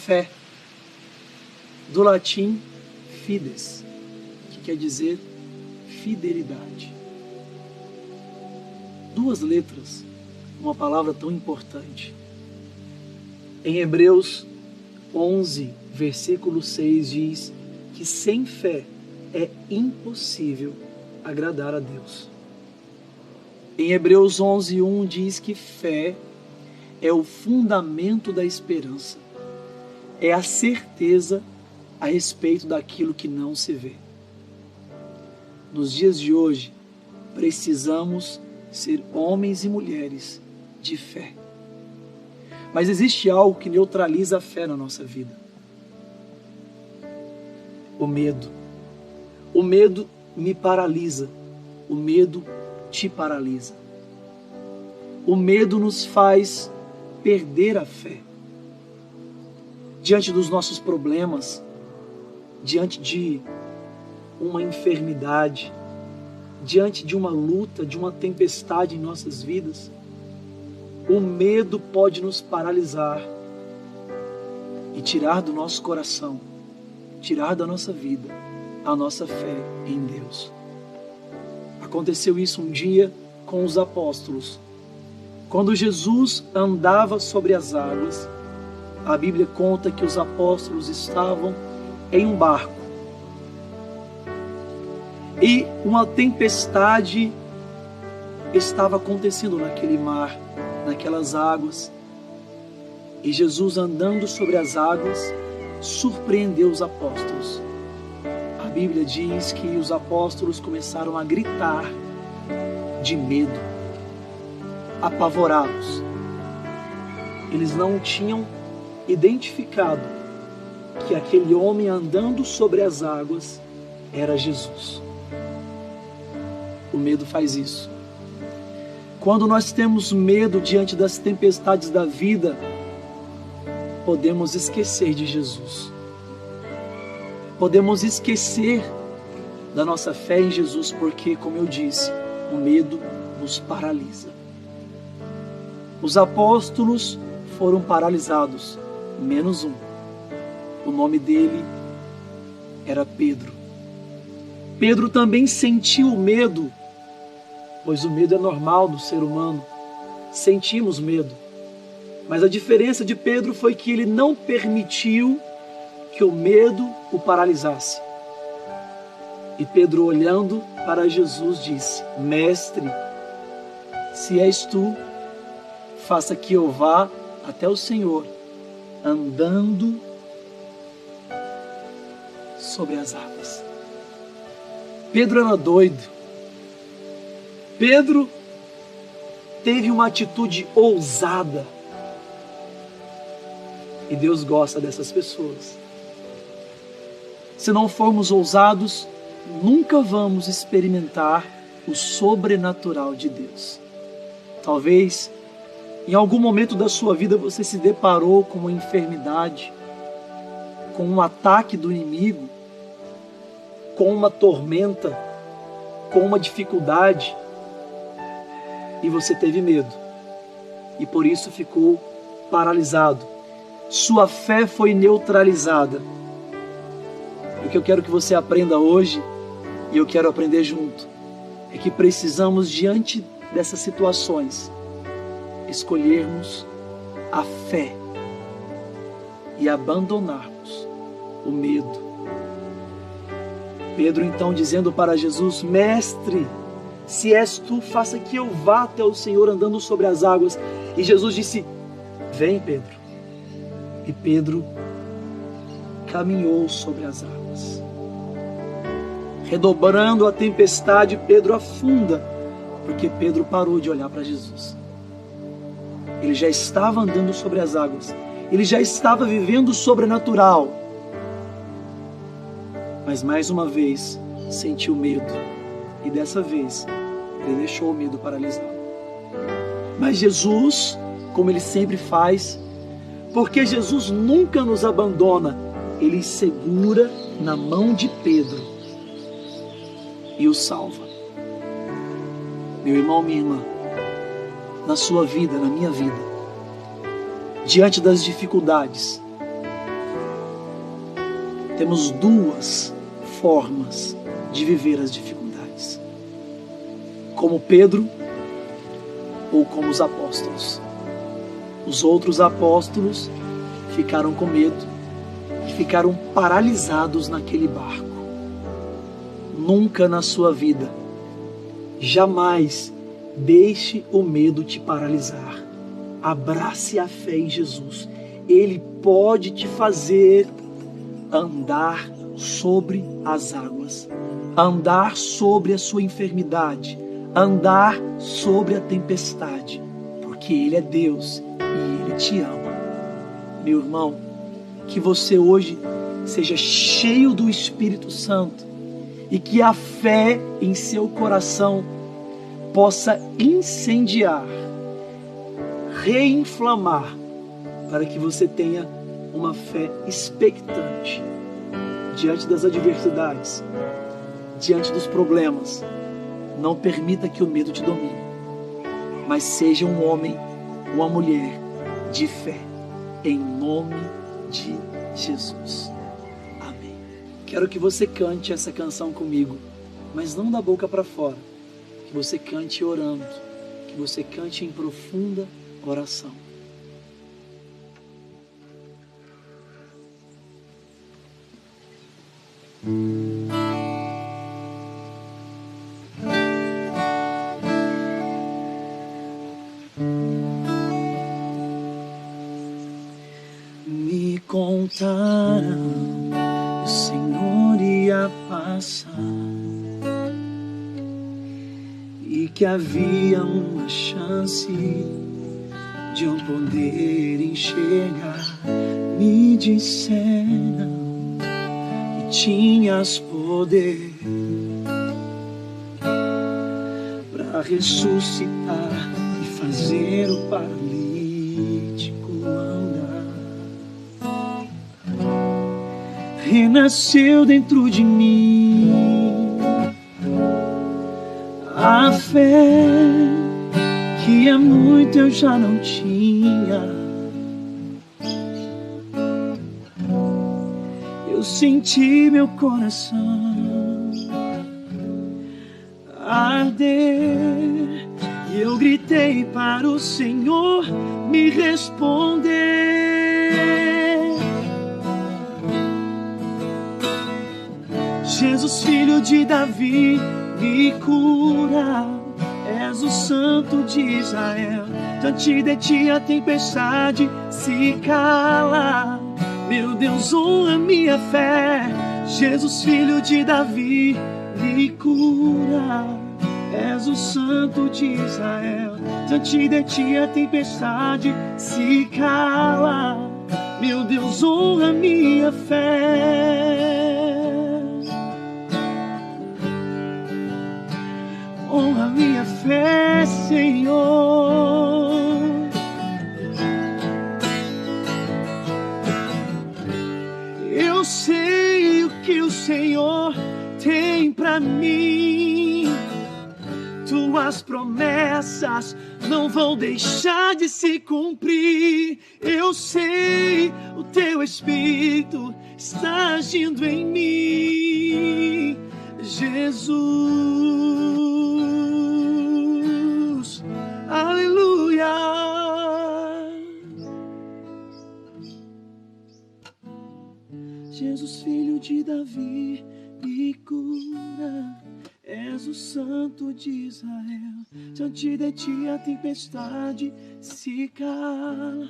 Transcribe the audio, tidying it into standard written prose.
fé, do latim fides, que quer dizer fidelidade. Duas letras, uma palavra tão importante. Em Hebreus 11, versículo 6 diz que sem fé é impossível agradar a Deus. Em Hebreus 11, 1 diz que fé é o fundamento da esperança, é a certeza a respeito daquilo que não se vê. Nos dias de hoje, precisamos ser homens e mulheres de fé. Mas existe algo que neutraliza a fé na nossa vida. O medo. O medo me paralisa. O medo te paralisa. O medo nos faz perder a fé. Diante dos nossos problemas, diante de uma enfermidade, diante de uma luta, de uma tempestade em nossas vidas, o medo pode nos paralisar e tirar do nosso coração, tirar da nossa vida a nossa fé em Deus. Aconteceu isso um dia com os apóstolos. Quando Jesus andava sobre as águas, a Bíblia conta que os apóstolos estavam em um barco. E uma tempestade estava acontecendo naquele mar, naquelas águas. E Jesus, andando sobre as águas, surpreendeu os apóstolos. A Bíblia diz que os apóstolos começaram a gritar de medo, apavorados. Eles não tinham identificado que aquele homem andando sobre as águas era Jesus. O medo faz isso. Quando nós temos medo diante das tempestades da vida, podemos esquecer de Jesus. Podemos esquecer da nossa fé em Jesus, porque, como eu disse, o medo nos paralisa. Os apóstolos foram paralisados, menos um. O nome dele era Pedro. Pedro também sentiu medo, pois o medo é normal do ser humano. Sentimos medo. Mas a diferença de Pedro foi que ele não permitiu que o medo o paralisasse. E Pedro, olhando para Jesus, disse: Mestre, se és tu, faça que eu vá até o Senhor, andando sobre as águas. Pedro era doido. Pedro teve uma atitude ousada. E Deus gosta dessas pessoas. Se não formos ousados, nunca vamos experimentar o sobrenatural de Deus. Talvez em algum momento da sua vida você se deparou com uma enfermidade, com um ataque do inimigo, com uma tormenta, com uma dificuldade, e você teve medo, e por isso ficou paralisado. Sua fé foi neutralizada. O que eu quero que você aprenda hoje, e eu quero aprender junto, é que precisamos, diante dessas situações, escolhermos a fé e abandonarmos o medo. Pedro então dizendo para Jesus: Mestre, se és tu, faça que eu vá até o Senhor andando sobre as águas. E Jesus disse: Vem, Pedro. E Pedro caminhou sobre as águas. Redobrando a tempestade, Pedro afunda, porque Pedro parou de olhar para Jesus. Ele já estava andando sobre as águas. Ele já estava vivendo o sobrenatural. Mas mais uma vez sentiu medo. E dessa vez ele deixou o medo paralisar. Mas Jesus, como ele sempre faz, porque Jesus nunca nos abandona, ele segura na mão de Pedro e o salva. Meu irmão, minha irmã, na sua vida, na minha vida, diante das dificuldades, temos duas formas de viver as dificuldades: como Pedro ou como os apóstolos. Os outros apóstolos ficaram com medo e ficaram paralisados naquele barco. Nunca na sua vida, jamais deixe o medo te paralisar. Abrace a fé em Jesus. Ele pode te fazer andar sobre as águas, andar sobre a sua enfermidade, andar sobre a tempestade, porque Ele é Deus e Ele te ama. Meu irmão, que você hoje seja cheio do Espírito Santo e que a fé em seu coração possa incendiar, reinflamar, para que você tenha uma fé expectante diante das adversidades, diante dos problemas. Não permita que o medo te domine, mas seja um homem, uma mulher de fé, em nome de Jesus. Amém. Quero que você cante essa canção comigo, mas não da boca para fora. Que você cante orando, que você cante em profunda oração. Me contaram que o Senhor ia passar e que havia uma chance de eu poder enxergar. Me disseram que tinhas poder para ressuscitar e fazer o paralítico andar. Renasceu dentro de mim a fé que há muito eu já não tinha. Eu senti meu coração arder e eu gritei para o Senhor me responder. Jesus, filho de Davi, me cura. És o santo de Israel. Diante de ti a tempestade se cala. Meu Deus, honra minha fé. Jesus, filho de Davi, me cura. És o santo de Israel. Diante de ti a tempestade se cala. Meu Deus, honra minha fé. Honra minha fé, Senhor. Eu sei o que o Senhor tem pra mim. Tuas promessas não vão deixar de se cumprir. Eu sei, o teu Espírito está agindo em mim, Jesus. Aleluia. Jesus, filho de Davi, me cura. És o santo de Israel. Diante de ti a tempestade se cala.